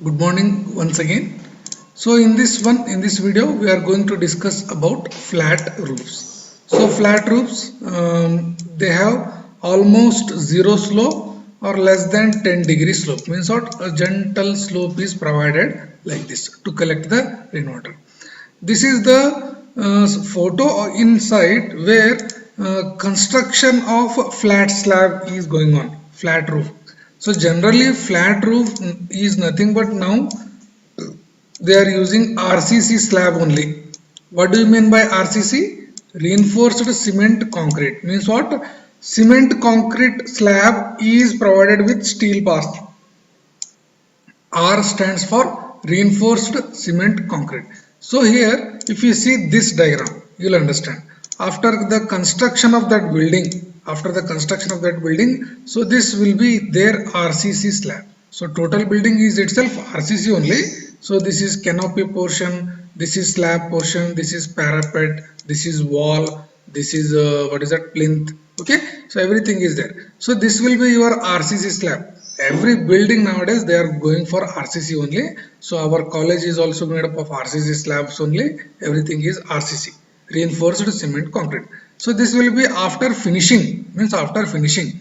Good morning once again. So in this video, we are going to discuss about flat roofs. So flat roofs, they have almost zero slope or less than 10-degree slope. Means what? A gentle slope is provided like this to collect the rainwater. This is the photo inside where construction of flat slab is going on, flat roof. So generally flat roof is nothing but now they are using RCC slab only. What do you mean by RCC? Reinforced cement concrete. Means what? Cement concrete slab is provided with steel bars. R stands for reinforced cement concrete. So here if you see this diagram you will understand. After the construction of that building, so this will be their RCC slab. So total building is itself RCC only. So this is canopy portion, this is slab portion, this is parapet, this is wall, this is what is that, plinth. Okay, so everything is there. So this will be your RCC slab. Every building nowadays they are going for RCC only. So our college is also made up of RCC slabs only. Everything is RCC, reinforced cement concrete. So this will be after finishing, means after finishing.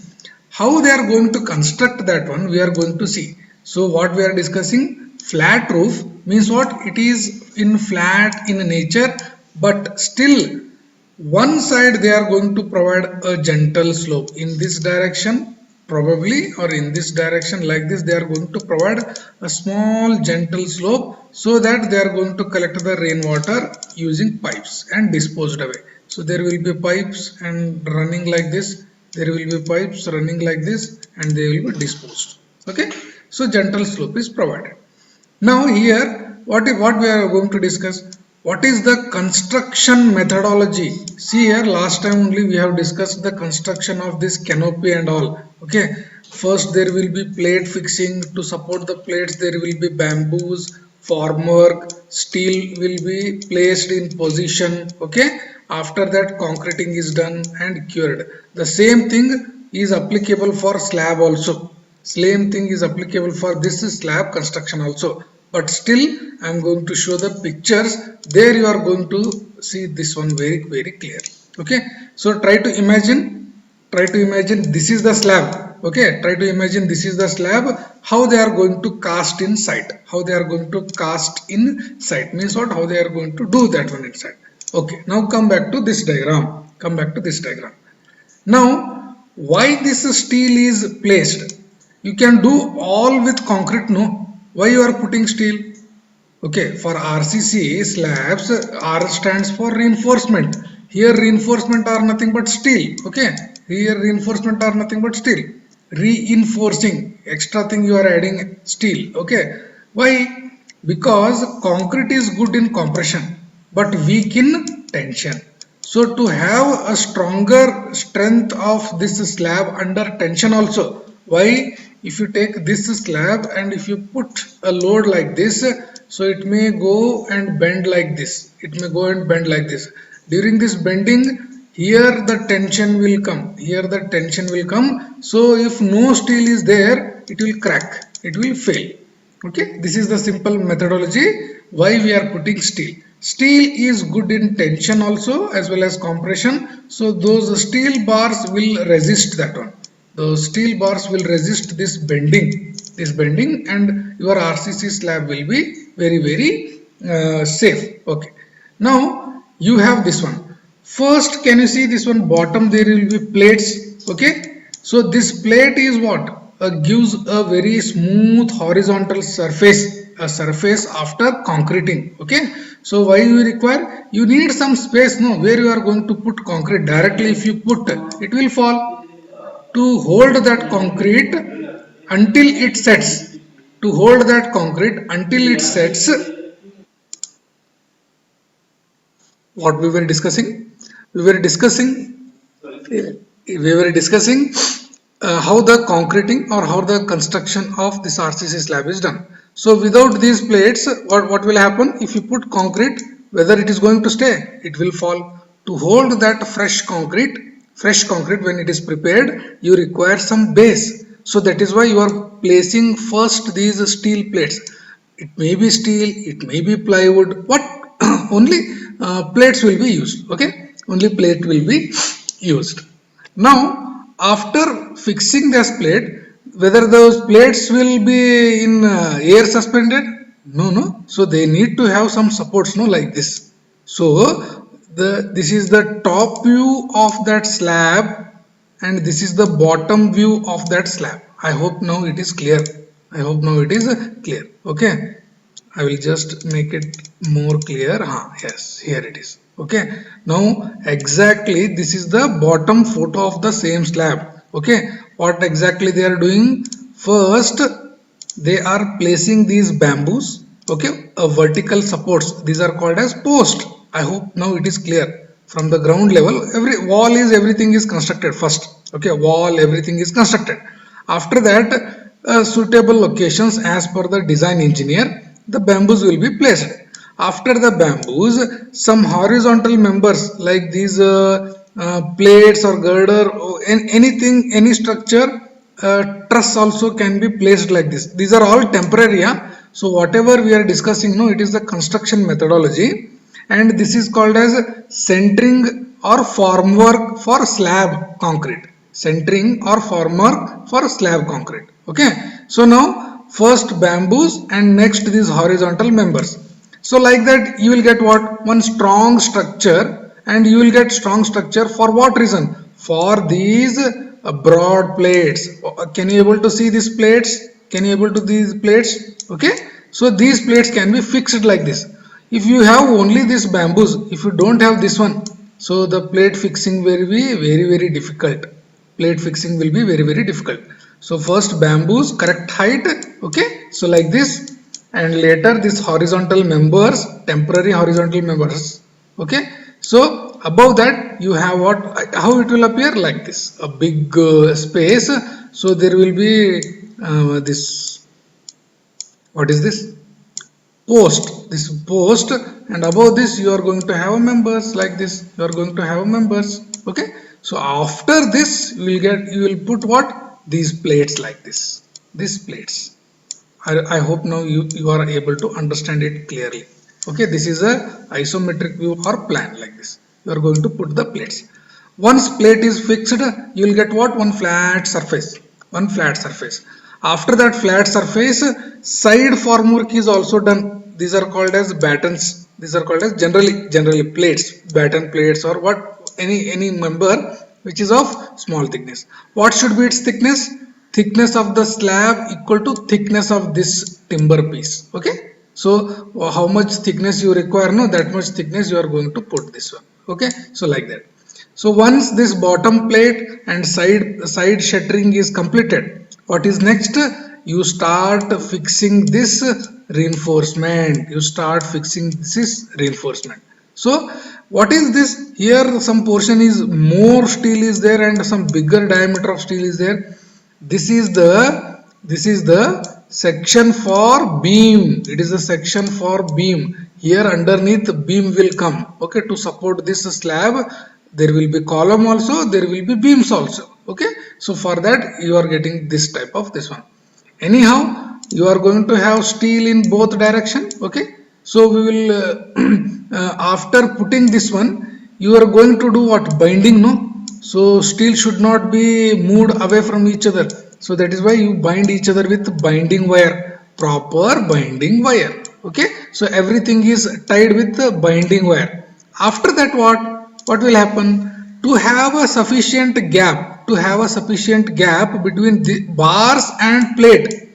How they are going to construct that one we are going to see. So what we are discussing, flat roof means what? It is in flat in nature, but still one side they are going to provide a gentle slope in this direction probably, or in this direction like this they are going to provide a small gentle slope, so that they are going to collect the rainwater using pipes and disposed away. So there will be pipes and running like this, there will be pipes running like this, and they will be disposed. Okay, so gentle slope is provided. Now here what we are going to discuss, what is the construction methodology. See here, last time only we have discussed the construction of this canopy and all. Okay, first there will be plate fixing. To support the plates there will be bamboos, formwork, steel will be placed in position. Okay, after that concreting is done and cured. The same thing is applicable for slab also. Same thing is applicable for this slab construction also. But still I am going to show the pictures. There you are going to see this one very clearly. Okay. So try to imagine this is the slab. Okay. Try to imagine this is the slab. How they are going to cast inside. How they are going to cast inside. Means what? How they are going to do that one inside. Okay. Now come back to this diagram. Come back to this diagram. Now, why this steel is placed? You can do all with concrete, no? Why you are putting steel? Okay, for RCC slabs, R stands for reinforcement. Here reinforcement are nothing but steel. Okay, here reinforcement are nothing but steel. Reinforcing, extra thing you are adding steel. Okay, why? Because concrete is good in compression but weak in tension. So to have a stronger strength of this slab under tension also. Why? If you take this slab and if you put a load like this, so it may go and bend like this. It may go and bend like this. During this bending, here the tension will come. Here the tension will come. So if no steel is there, it will crack. It will fail. Okay, this is the simple methodology why we are putting steel. Steel is good in tension also as well as compression. So those steel bars will resist that one. Those steel bars will resist this bending, and your RCC slab will be very safe. Okay. Now you have this one. First, can you see this one bottom? There will be plates. Okay. So this plate is what? Gives a very smooth horizontal surface, a surface after concreting. Okay. So why you require? You need some space, no, where you are going to put concrete. Directly if you put, it will fall. To hold that concrete until it sets. To hold that concrete until it sets. What we were discussing? We were discussing how the concreting or how the construction of this RCC slab is done. So without these plates, what will happen? If you put concrete, whether it is going to stay, it will fall. To hold that fresh concrete when it is prepared, you require some base. So that is why you are placing first these steel plates. It may be steel, it may be plywood. What only plates will be used. Okay, only plate will be used. Now, after fixing this plate, whether those plates will be in air suspended? No, no. So they need to have some supports, no, like this. So this is the top view of that slab, and this is the bottom view of that slab. I hope now it is clear. I hope now it is clear. Okay. I will just make it more clear. Yes, here it is. Okay. Now exactly this is the bottom photo of the same slab. Okay. What exactly they are doing? First, they are placing these bamboos. Okay. A vertical supports. These are called as post. I hope now it is clear. From the ground level, everything is constructed first. Okay. Wall, everything is constructed. After that, suitable locations as per the design engineer, the bamboos will be placed. After the bamboos, some horizontal members like these plates or girder or anything, any structure, truss also can be placed like this. These are all temporary. So whatever we are discussing now, it is the construction methodology, and this is called as centering or formwork for slab concrete. Centering or formwork for slab concrete. Okay. So now first bamboos and next these horizontal members. So like that you will get what? One strong structure, and you will get strong structure for what reason? For these broad plates. Can you able to see these plates? Can you able to these plates? Okay. So these plates can be fixed like this. If you have only this bamboos, if you don't have this one, so the plate fixing will be very difficult. Plate fixing will be very difficult. So first bamboos, correct height. Okay. So like this, and later this horizontal members, temporary horizontal members. Okay. So above that you have what? How it will appear? Like this, a big space. So there will be this. What is this? Post. This post, and above this you are going to have members like this. You are going to have members. Okay. So after this you will put what? These plates like this. These plates. I hope now you are able to understand it clearly. Okay, this is a isometric view or plan like this. You are going to put the plates. Once plate is fixed, you will get what? One flat surface. One flat surface. After that flat surface, side formwork is also done. These are called as battens. These are called as generally plates, batten plates, or what, any member which is of small thickness. What should be its thickness? Thickness of the slab equal to thickness of this timber piece. Okay. So how much thickness you require? No, that much thickness you are going to put this one. Okay. So like that. So once this bottom plate and side shuttering is completed, what is next? You start fixing this reinforcement. You start fixing this reinforcement. So what is this? Here some portion is more steel is there and some bigger diameter of steel is there. This is the section for beam. It is a section for beam. Here underneath beam will come. Okay, to support this slab, there will be column also, there will be beams also. Okay, so for that you are getting this type of this one. Anyhow, you are going to have steel in both direction. Okay, so we will after putting this one, you are going to do what? Binding, no? So steel should not be moved away from each other. So that is why you bind each other with binding wire, proper binding wire. Okay, so everything is tied with the binding wire. After that, what will happen? To have a sufficient gap, between the bars and plate.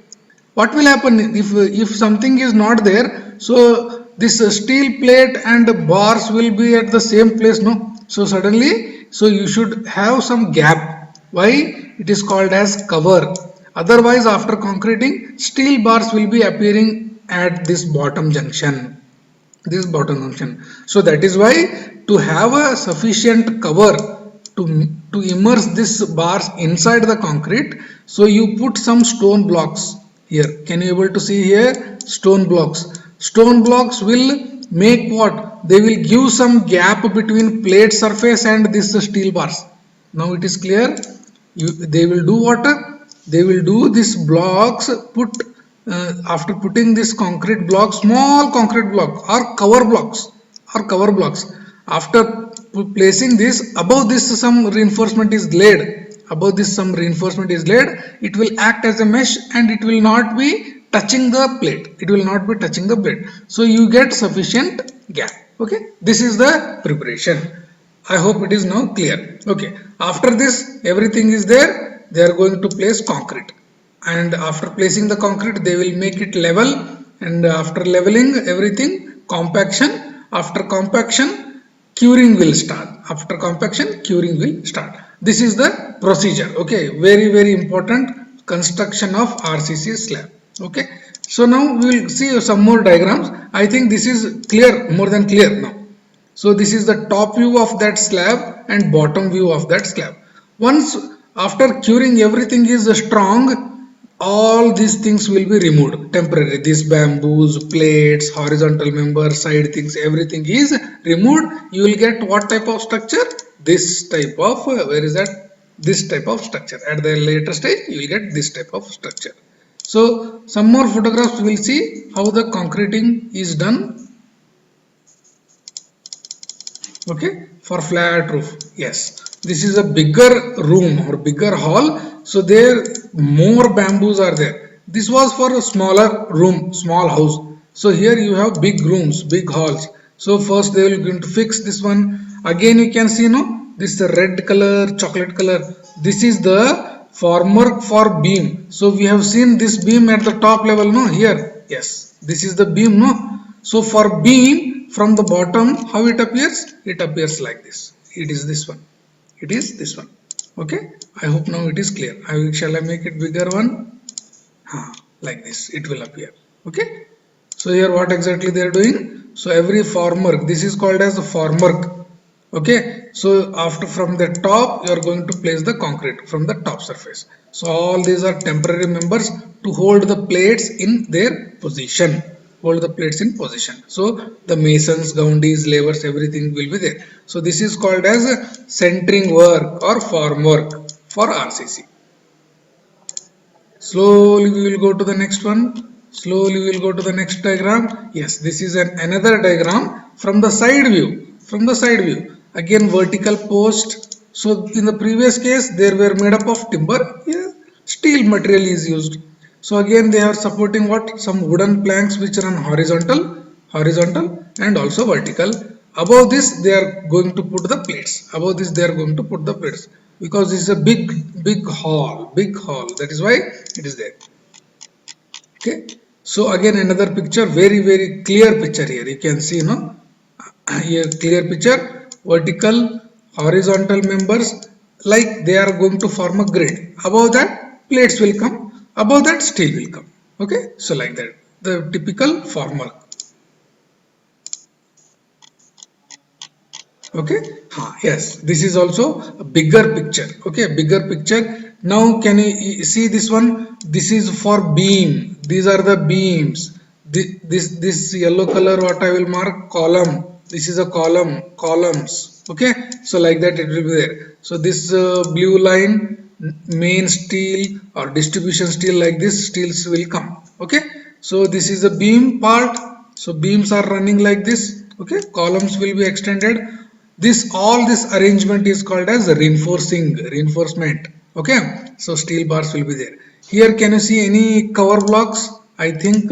What will happen if something is not there? So this steel plate and bars will be at the same place, no? So suddenly, so you should have some gap. Why? It is called as cover. Otherwise, after concreting, steel bars will be appearing at this bottom junction. So that is why, to have a sufficient cover to immerse this bars inside the concrete, so you put some stone blocks here. Can you able to see here? Stone blocks will make what? They will give some gap between plate surface and this steel bars. Now it is clear. They will do what? They will do these blocks, put after putting this concrete block, small concrete block or cover blocks, after placing this, above this some reinforcement is laid. Above this some reinforcement is laid. It will act as a mesh and it will not be touching the plate. It will not be touching the plate. So you get sufficient gap. Okay. This is the preparation. I hope it is now clear. Okay. After this, everything is there. They are going to place concrete, and after placing the concrete they will make it level, and after leveling everything, compaction. After compaction, curing will start. After compaction, curing will start. This is the procedure. Okay, very important construction of RCC slab. Okay, so now we will see some more diagrams. I think this is clear, more than clear now. So this is the top view of that slab and bottom view of that slab. Once after curing everything is strong, all these things will be removed temporarily. These bamboos, plates, horizontal members, side things, everything is removed. You will get what type of structure? This type of, where is that? This type of structure. At the later stage, you will get this type of structure. So some more photographs will see how the concreting is done. Okay, for flat roof. Yes, this is a bigger room or bigger hall. So there more bamboos are there. This was for a smaller room, small house. So here you have big rooms, big halls. So first they will going to fix this one. Again you can see, no, this red color, chocolate color. This is the formwork for beam. So we have seen this beam at the top level, no, here. Yes, this is the beam, no. So for beam, from the bottom, how it appears? It appears like this. It is this one. It is this one. Okay. I hope now it is clear. Shall I make it bigger one? Like this. It will appear. Okay. So here what exactly they are doing? So every formwork, this is called as a formwork. Okay. So after from the top, you are going to place the concrete from the top surface. So all these are temporary members to hold the plates in their position. Hold the plates in position. So the masons, goundies, laborers, everything will be there. So this is called as a centering work or formwork for RCC. Slowly we will go to the next one. Slowly we will go to the next diagram. Yes, this is another diagram from the side view. From the side view. Again vertical post. So in the previous case they were made up of timber. Here steel material is used. So again they are supporting what? Some wooden planks which run horizontal and also vertical. Above this they are going to put the plates. Above this they are going to put the plates, because this is a big hall. That is why it is there. Okay. So again another picture, very clear picture here. You can see, no? Here clear picture, vertical, horizontal members, like they are going to form a grid. Above that plates will come. Above that steel will come. Okay, so like that, the typical formwork. Okay, yes, this is also a bigger picture. Okay, bigger picture. Now can you see this one? This is for beam. These are the beams. This yellow color, what I will mark, column. This is a columns. Okay, so like that it will be there. So this blue line, main steel or distribution steel, like this steels will come. Okay, so this is the beam part. So beams are running like this. Okay, columns will be extended. All this arrangement is called as reinforcement. Okay, so steel bars will be there. Here can you see any cover blocks? I think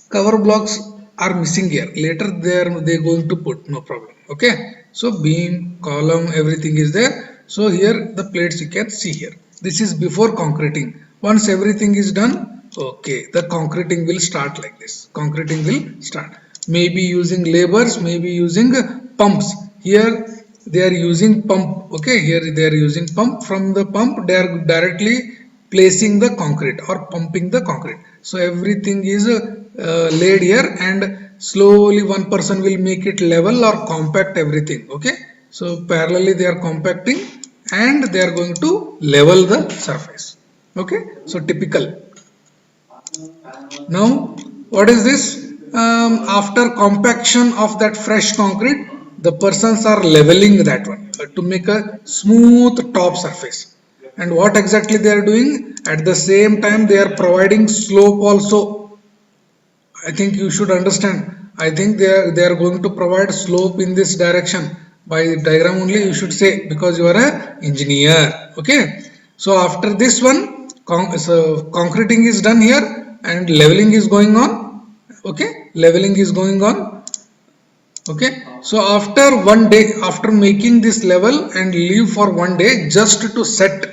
cover blocks are missing here. Later they going to put, no problem. Okay, so beam, column, everything is there. So here the plates you can see here. This is before concreting. Once everything is done, okay, the concreting will start like this. Concreting will start. Maybe using laborers, maybe using pumps. Here they are using pump. Okay, here they are using pump. From the pump they are directly placing the concrete or pumping the concrete. So everything is laid here, and slowly one person will make it level or compact everything. Okay, so parallelly they are compacting and they are going to level the surface. Okay, so typical. Now what is this? After compaction of that fresh concrete, the persons are leveling that one to make a smooth top surface. And what exactly they are doing? At the same time they are providing slope also. I think you should understand. I think they are going to provide slope in this direction. By diagram only you should say, because you are a engineer. Okay. So after this one, concreting is done here and leveling is going on. Okay. Leveling is going on. Okay. So after one day, after making this level and leave for one day just to set.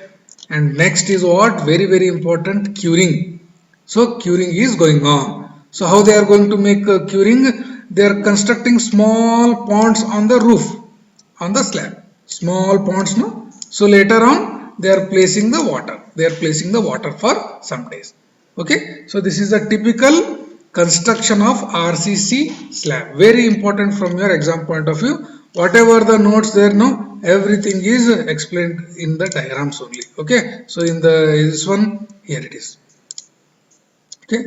And next is what? Very very important, curing. So curing is going on. So how they are going to make curing? They are constructing small ponds on the roof, on the slab. Small ponds, no? So later on they are placing the water. They are placing the water for some days. Okay. So this is a typical construction of RCC slab. Very important from your exam point of view. Whatever the notes there, no, everything is explained in the diagrams only. Okay. So in the this one, here it is. Okay,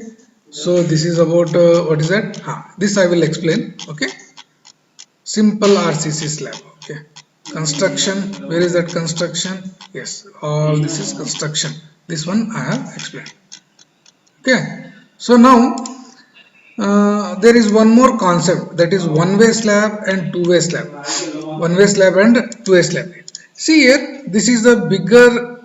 so this is about what is that? This I will explain. Okay, simple RCC slab. Okay, construction. Where is that construction? Yes, all this is construction. This one I have explained. Okay, so now there is one more concept, that is one-way slab and two-way slab. One-way slab and two-way slab. See here, this is the bigger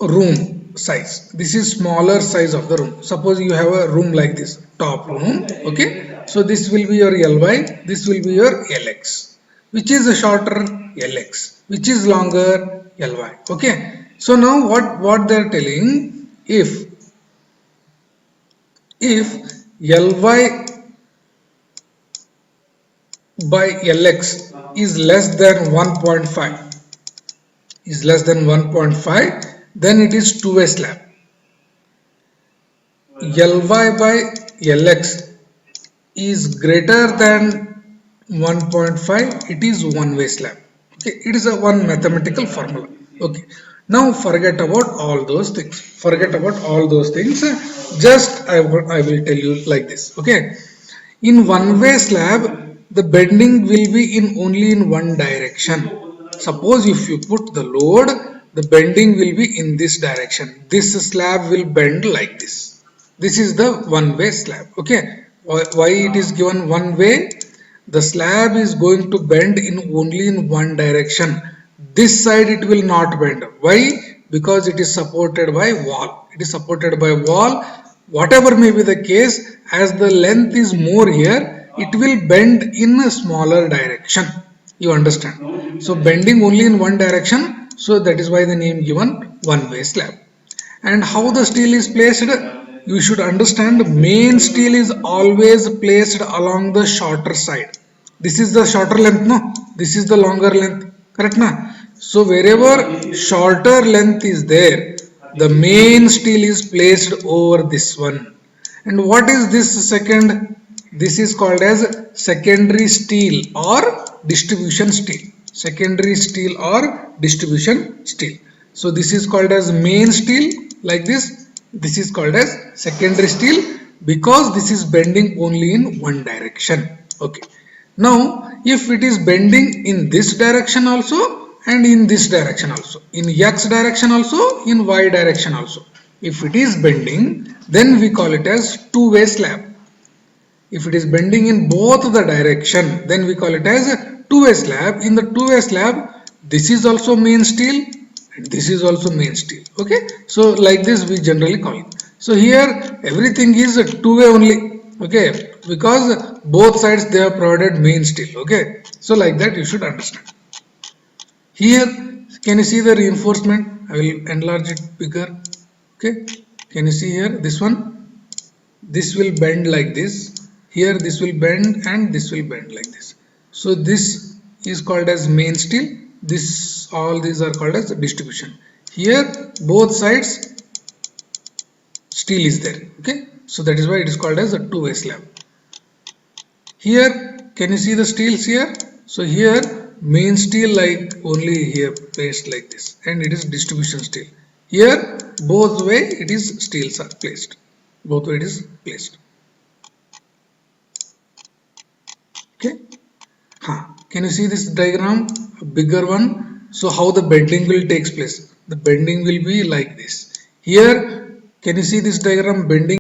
room size. This is smaller size of the room. Suppose you have a room like this, top room. Okay, so this will be your Ly, this will be your Lx. Which is a shorter? Lx. Which is longer? Ly. Okay, so now what they are telling, if Ly by Lx is less than 1.5, then it is two-way slab. Ly by Lx is greater than 1.5, it is one-way slab. Okay, it is a one mathematical formula. Okay, now forget about all those things. Just I will tell you like this. Okay, in one-way slab, the bending will be in only in one direction. Suppose if you put the load, the bending will be in this direction. This slab will bend like this. This is the one-way slab. Okay, why it is given one way? The slab is going to bend in only in one direction. This side it will not bend. Why? Because it is supported by wall. It is supported by wall. Whatever may be the case, as the length is more here, it will bend in a smaller direction. You understand? So bending only in one direction. So that is why the name given one-way slab. And how the steel is placed? You should understand, main steel is always placed along the shorter side. This is the shorter length, no? This is the longer length, correct na? So wherever shorter length is there, the main steel is placed over this one. And what is this second? This is called as secondary steel or distribution steel. Secondary steel or distribution steel. So this is called as main steel, like this. This is called as secondary steel because this is bending only in one direction. Okay. Now if it is bending in this direction also and in this direction also, in x direction also, in y direction also, if it is bending, then we call it as two-way slab. If it is bending in both the direction, then we call it as a two-way slab. In the two-way slab, this is also main steel and this is also main steel. Okay, so like this we generally call it. So here everything is a two-way only. Okay, because both sides they have provided main steel. Okay, so like that you should understand. Here can you see the reinforcement? I will enlarge it bigger. Okay, can you see here this one? This will bend like this. Here this will bend and this will bend like this. So this is called as main steel. This, all these are called as distribution. Here both sides steel is there. Okay, so that is why it is called as a two-way slab. Here can you see the steels here? So here main steel like only here placed like this, and it is distribution steel. Here both way it is steels are placed. Both way it is placed. Okay. Can you see this diagram? A bigger one. So how the bending will takes place? The bending will be like this. Here, can you see this diagram? Bending